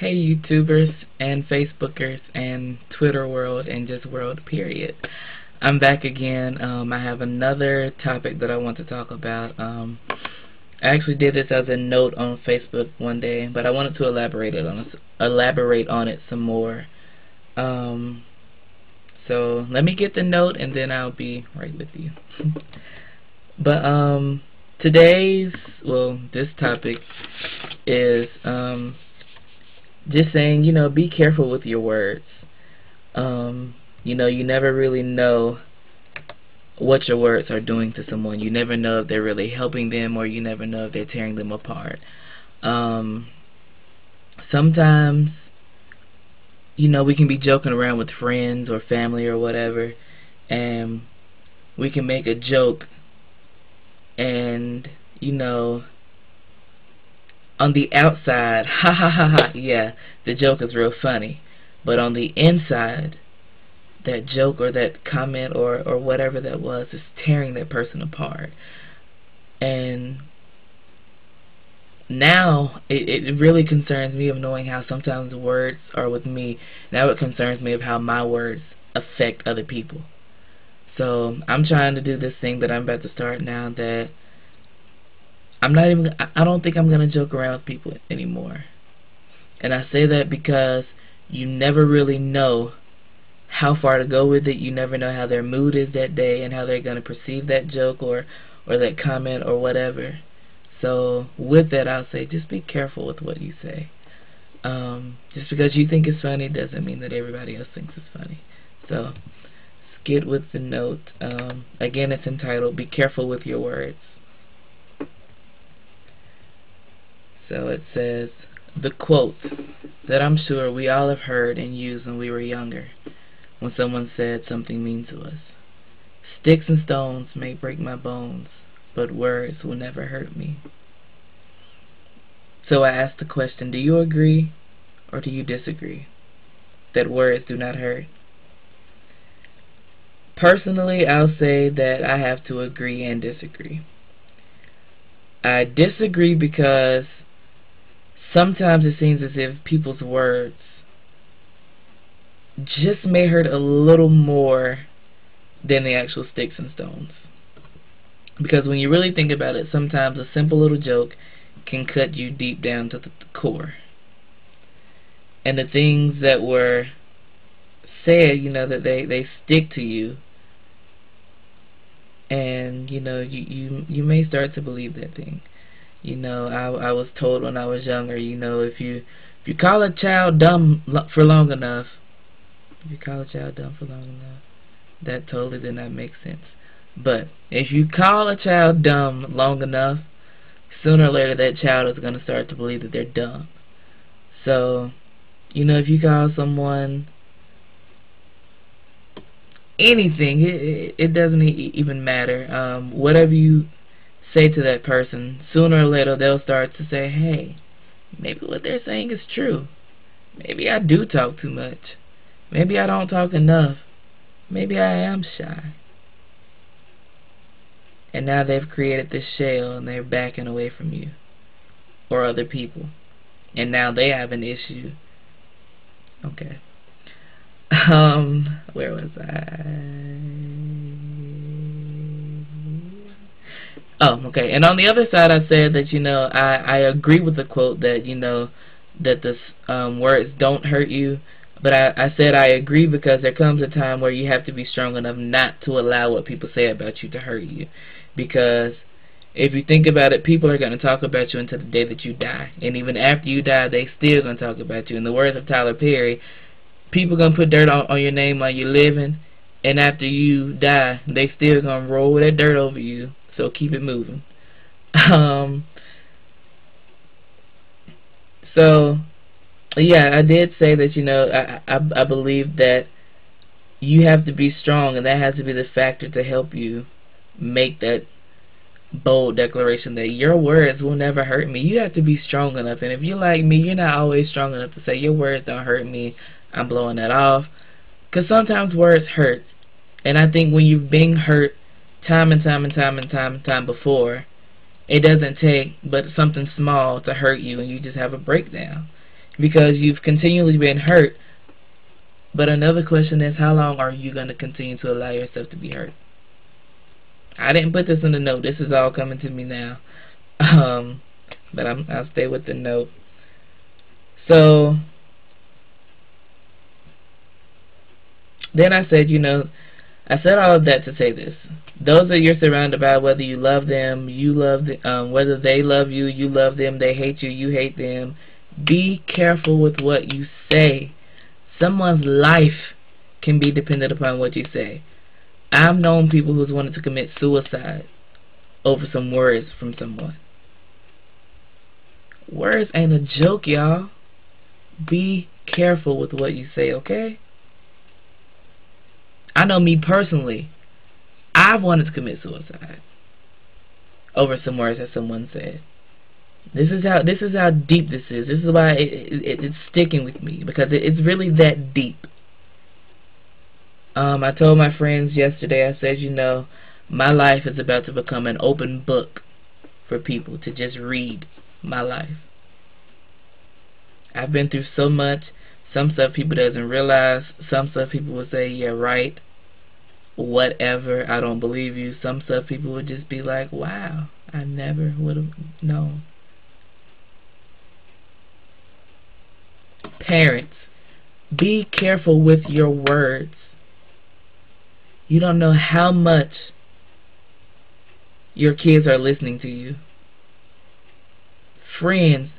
Hey YouTubers and Facebookers and Twitter world and just world period. I'm back again. I have another topic that I want to talk about. I actually did this as a note on Facebook one day, but I wanted to elaborate on it some more. So let me get the note and then I'll be right with you. But this topic is just saying, be careful with your words. You never really know what your words are doing to someone. You never know if they're really helping them, or you never know if they're tearing them apart. Sometimes, we can be joking around with friends or family or whatever, and we can make a joke, and, on the outside, ha ha ha ha, yeah, the joke is real funny. But on the inside, that joke or that comment or whatever that was is tearing that person apart. And now it really concerns me of knowing how sometimes words are with me. Now it concerns me of how my words affect other people. So I'm trying to do this thing that I'm about to start now, that I don't think I'm going to joke around with people anymore. And I say that because you never really know how far to go with it. You never know how their mood is that day and how they're going to perceive that joke or that comment or whatever. So with that, I'll say just be careful with what you say. Just because you think it's funny doesn't mean that everybody else thinks it's funny. So let's get with the note. Again, it's entitled "Be Careful with Your Words." So it says, the quote that I'm sure we all have heard and used when we were younger, when someone said something mean to us. "Sticks and stones may break my bones, but words will never hurt me." So I ask the question, do you agree or do you disagree that words do not hurt? Personally, I'll say that I have to agree and disagree. I disagree because sometimes it seems as if people's words just may hurt a little more than the actual sticks and stones. Because when you really think about it, sometimes a simple little joke can cut you deep down to the core. And the things that were said, that they stick to you. And, you may start to believe that thing. I was told when I was younger, if you call a child dumb for long enough, that totally did not make sense. But if you call a child dumb long enough, sooner or later that child is going to start to believe that they're dumb. So, if you call someone anything, it doesn't even matter. Whatever you say to that person, sooner or later they'll start to say, hey, maybe what they're saying is true. Maybe I do talk too much. Maybe I don't talk enough. Maybe I am shy. And now they've created this shell and they're backing away from you or other people. And now they have an issue. Okay. Where was I? Oh, okay. And on the other side, I said that, I agree with the quote that, that the words don't hurt you. But I said I agree because there comes a time where you have to be strong enough not to allow what people say about you to hurt you. Because if you think about it, people are going to talk about you until the day that you die. And even after you die, they still going to talk about you. In the words of Tyler Perry, people going to put dirt on your name while you're living. And after you die, they still going to roll that dirt over you. So keep it moving. So, yeah, I did say that, I believe that you have to be strong, and that has to be the factor to help you make that bold declaration that your words will never hurt me. You have to be strong enough, and if you're like me, you're not always strong enough to say your words don't hurt me, I'm blowing that off. Because sometimes words hurt, and I think when you've been hurt time and time before, it doesn't take but something small to hurt you and you just have a breakdown. because you've continually been hurt. But another question is, how long are you going to continue to allow yourself to be hurt? I didn't put this in the note. This is all coming to me now. But I'll stay with the note. So then I said, I said all of that to say this. Those that you're surrounded by, whether you love them, whether they love you, you love them, they hate you, you hate them, be careful with what you say. Someone's life can be dependent upon what you say. I've known people who's wanted to commit suicide over some words from someone. Words ain't a joke, y'all. Be careful with what you say, okay? I know me personally, I've wanted to commit suicide over some words that someone said. This is how deep this is. This is why it's sticking with me, because it's really that deep. I told my friends yesterday, I said, my life is about to become an open book for people to just read my life. I've been through so much. Some stuff people doesn't realize. Some stuff people will say, yeah, right, whatever, I don't believe you. Some stuff people would just be like, wow, I never would have known. Parents, be careful with your words. You don't know how much your kids are listening to you. Friends,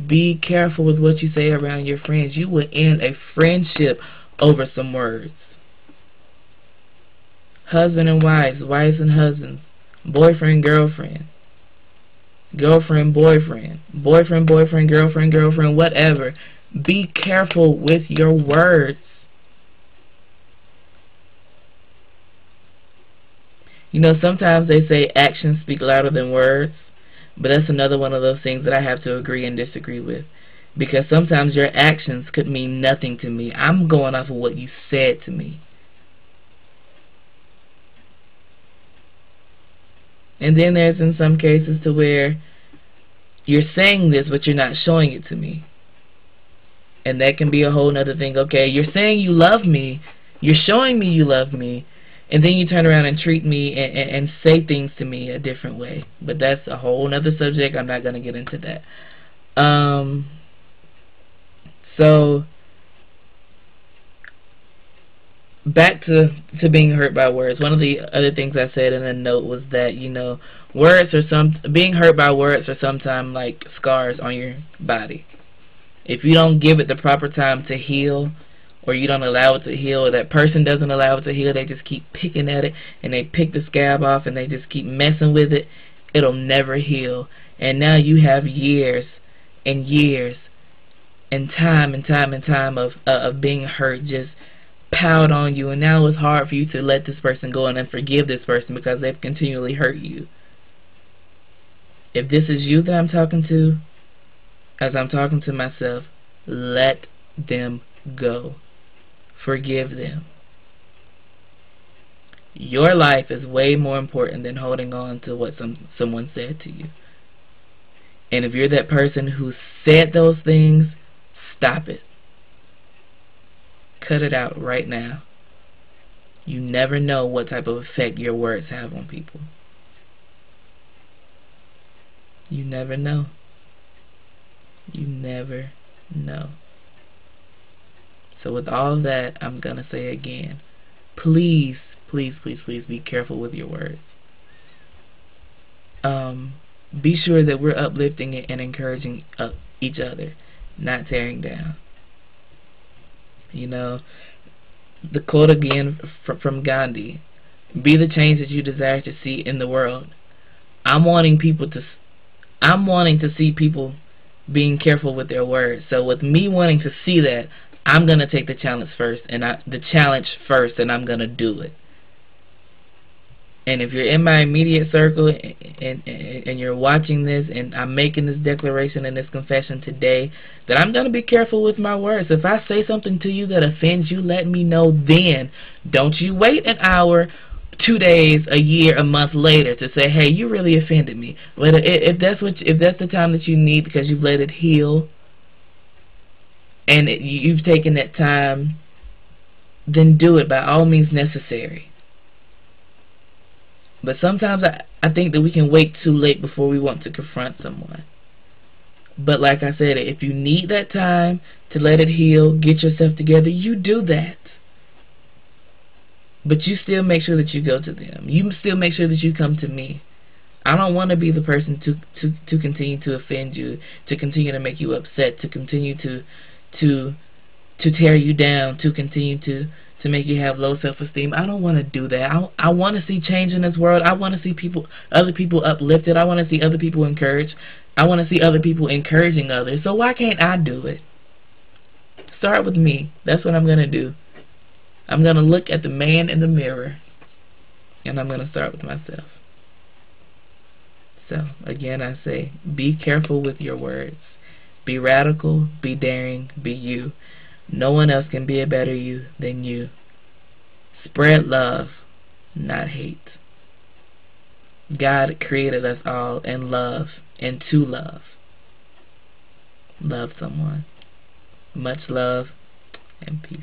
be careful with what you say around your friends. You will end a friendship over some words. Husband and wives, wives and husbands, boyfriend, girlfriend, girlfriend, boyfriend, boyfriend, boyfriend, girlfriend, girlfriend, whatever. Be careful with your words. Sometimes they say actions speak louder than words, but that's another one of those things that I have to agree and disagree with. Because sometimes your actions could mean nothing to me. I'm going off of what you said to me. And then there's in some cases to where you're saying this, but you're not showing it to me. And that can be a whole nother thing. Okay, you're saying you love me, you're showing me you love me, and then you turn around and treat me and say things to me a different way. But that's a whole nother subject. I'm not going to get into that. So back to being hurt by words. One of the other things I said in a note was that, being hurt by words are sometimes like scars on your body. If you don't give it the proper time to heal, or you don't allow it to heal, or that person doesn't allow it to heal, they just keep picking at it, and they pick the scab off, and they just keep messing with it, it'll never heal. And now you have years and years and time of being hurt just piled on you, and now it's hard for you to let this person go and then forgive this person because they've continually hurt you. If this is you that I'm talking to, as I'm talking to myself, let them go. Forgive them. Your life is way more important than holding on to what someone said to you. And if you're that person who said those things, stop it. Cut it out right now. You never know what type of effect your words have on people. You never know. You never know. So with all of that, I'm going to say again, please, please, please, please be careful with your words. Be sure that we're uplifting and encouraging each other, not tearing down. The quote again from Gandhi, be the change that you desire to see in the world. I'm wanting to see people being careful with their words. So with me wanting to see that, I'm going to take the challenge first, and I'm going to do it. And if you're in my immediate circle and you're watching this, and I'm making this declaration and this confession today, that I'm going to be careful with my words. If I say something to you that offends you, let me know then. Don't you wait an hour, 2 days, a year, a month later to say, hey, you really offended me. But if that's the time that you need because you've let it heal, and you've taken that time, then do it by all means necessary. But sometimes I think that we can wait too late before we want to confront someone. But like I said, if you need that time to let it heal, get yourself together, you do that. But you still make sure that you go to them. You still make sure that you come to me. I don't want to be the person to continue to offend you, to continue to make you upset, to continue to tear you down, to continue to make you have low self-esteem. I don't want to do that. I want to see change in this world. I want to see other people uplifted. I want to see other people encouraged. I want to see other people encouraging others. So why can't I do it? Start with me. That's what I'm going to do. I'm going to look at the man in the mirror, and I'm going to start with myself. So, again, I say, be careful with your words. Be radical, be daring, be you. No one else can be a better you than you. Spread love, not hate. God created us all in love and to love. Love someone. Much love and peace.